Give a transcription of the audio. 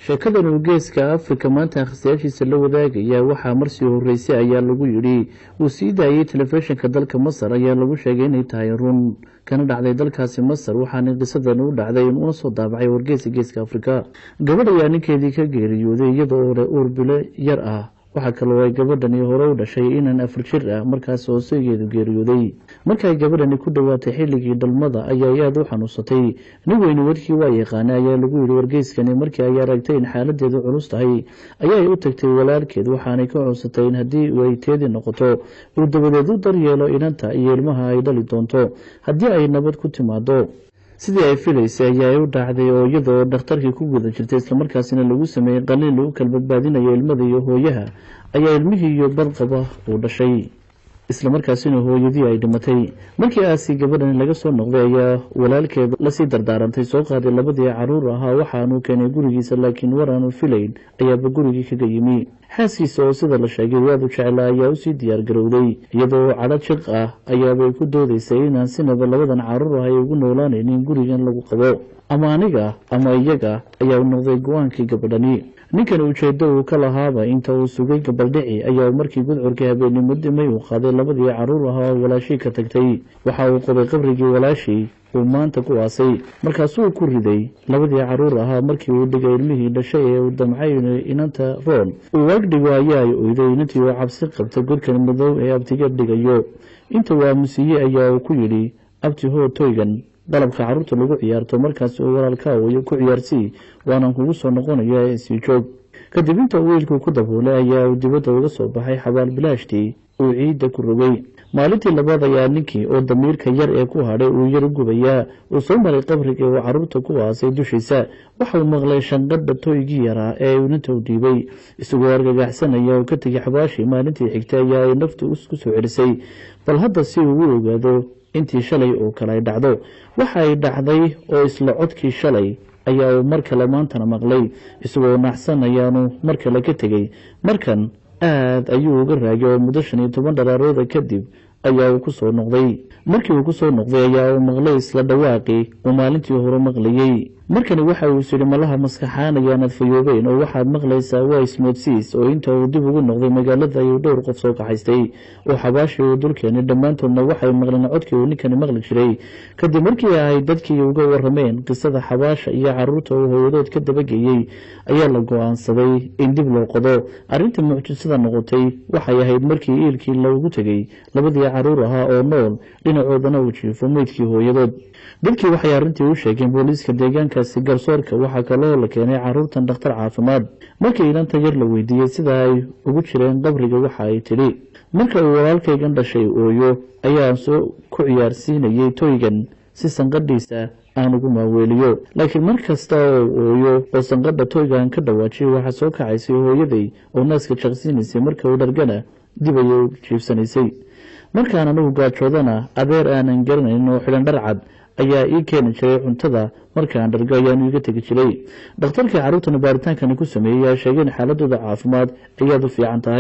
sheekadan uu geeska Afrika maanta akhristayaashiisa la wadaagaya waxaa markii horeysay ayaa lagu yiri uu sii daayay telefishinka dalka Masar ayaa lagu sheegay inay tahay run kana dhacday dalkaasi Masar waxaana qisadan u dhacday in uu soo daabacay wargeyska geeska Afrika gabadha ayaa ninkeedii ka geeriyooday iyadoo uur bilo yar ah waxa kale oo ay gabadhani hore u dhashay inaan afar jir ah markaas oo saygeedu geeriyooday markay gabadhani ku dhawaatay xilligii dhalmada ayaa aad u xanuunsatay nin weyn warkii waa yaqaan ayaa lagu yiri wargeyskani markii ay aragtay in xaaladeedu culus tahay ayaa u tagtay walaalkeed waxaanay ka codsatay in haddii ay teedi noqoto uu dabadeed u daryeelo inanta iyo ilmaha ay dhali doonto haddii ay nabad ku timaado sidii ay filaysay ayaa u dhacday oo iyadoo dhakhtarkii ku guda jirtay isla markaasina lagu sameeyay qaliin lagu kala badbaadinayo ilmada iyo hooyaha ayaa ilmihii iyo barqaba uu dhashay isla markaasina hooyadii ay dhimatay markii aasi gabadhan laga soo noqday ayaa walaalkeed la sii dardaarantay soo qaaday labadii caruur ahaa waxaanu keenay gurigiisa laakiin waraanu filayn ayaaba gurigii kaga yimi xaaskiisa oo sida la sheegay waad u jeclaa ayaa usii diyaar garowday iyadoo cadho jiq ah ayaabay ku doodaysay inaan sinaba labadan caruur ah ay ugu noolaanaynin gurigan lagu qabo ama aniga ama iyaga ayaa noqday go-aankii gabadhani ninkan ujeedo uu ka lahaaba inta uu sugay gabaldhici ayaa markii gudcurkii habeenimo dhimay uu qaaday labadii caruur ah oo walaashii ka tagtay waxa uu qoday qabrigii walaashii uu maanta ku aasay markaasuu ku riday labadii caruur ahaa markii uu dhigay ilmihii dhashay ee uu damcay inanta roon uu waagdhigo ayaa ay oyday inantii oo cabsi qabta godkan madow ee abtiga dhigayo inta uu aamusiiyey ayaa uu ku yidhi abti hoo toygan dalabka caruurta lagu ciyaarto markaas oo walaalka uu ku ciyaarsii waana kugu soo noqonaya sii joog kadib inta wiilku ku daboolay ayaa dibadda uga soo baxay xabaal bilaashtii uu ciidda ku rogay maalintii labaad ayaa ninkii oo damiirka yar ee ku hadhay uu yar gubayaa uu soo maray qabriga oo caruurta ku aasay dushiisa waxa uu maqlay shanqadha toygii yaraa ee uu inta u dhiibay isagoo argagaxsanaya oo ka tegay xabaashii maalintii xigtay ayaa ay naftu isku soo celisay bal hadda si uu u ogaado intii shalay oo kale ay dhacdo waxa ay dhacday oo isla codkii shalay ayaa uu mar kale maantana maqlay isagoo naxsan ayaanu mar kale ka tegey markan aad ayuu uga raagay oo muddo 15 dhalaarood kadib ayaa uu ku soo noqday markii uu ku soo noqday ayaa uu maqlay isla dhawaaqii uu maalintii hore maqlayay markani waxa uu yiri malaha maskaxaan ayaanad fayoobeen oo waxaad maqlaysaa waa ismoodsiis oo inta uu dib ugu noqday magaalada ayuu dhowr qof soo kaxaystay oo xabaashi uu dulkeenay dhammaantoodna waxay maqleen codkii uu ninkani maqli jiray kadib markii ay dadkii uga warameen qisada xabaasha iyo caruurta uu hooyadood ka dabageeyay ayaa la go'aansaday in dib loo qodo arrinta mucjisada noqotay waxay ahayd markii iilkii loogu tagay labadii caruur ahaa oo nool dhinacoodana uu jiifo meydkii hooyadood dadkii waxay arrintii u sheegeen booliiska deegaankaasi garsoorka waxaa kaloo la keenay caruurtan dhakhtar caafimaad markii inanta yar la weydiiyey sida ay ugu jireen qabriga waxa ay tidhi marka uu walaalkaygan dhashay ooyo ayaan soo ku ciyaarsiinayay toygan si sanqadhiisa aan ugu maaweeliyo laakiin mar kasta oo ooyo oo sanqadha toygan ka dhawaajiyay waxaa soo kacaysay hooyaday oo naaska jaqsiinaysay marka uu dhargana dib ayay u jiifsanaysay markaan anugu gaajoodana adeer aanan garanayn oo xidhan dhar cad ayaa ii keeni jiray cuntada markaan dhargo ayaanu iga tegi jiray dhakhtarkii caruurtana baaritaankani ku sameeyey ayaa sheegay in xaaladooda caafimaad ayaad u fiican tahay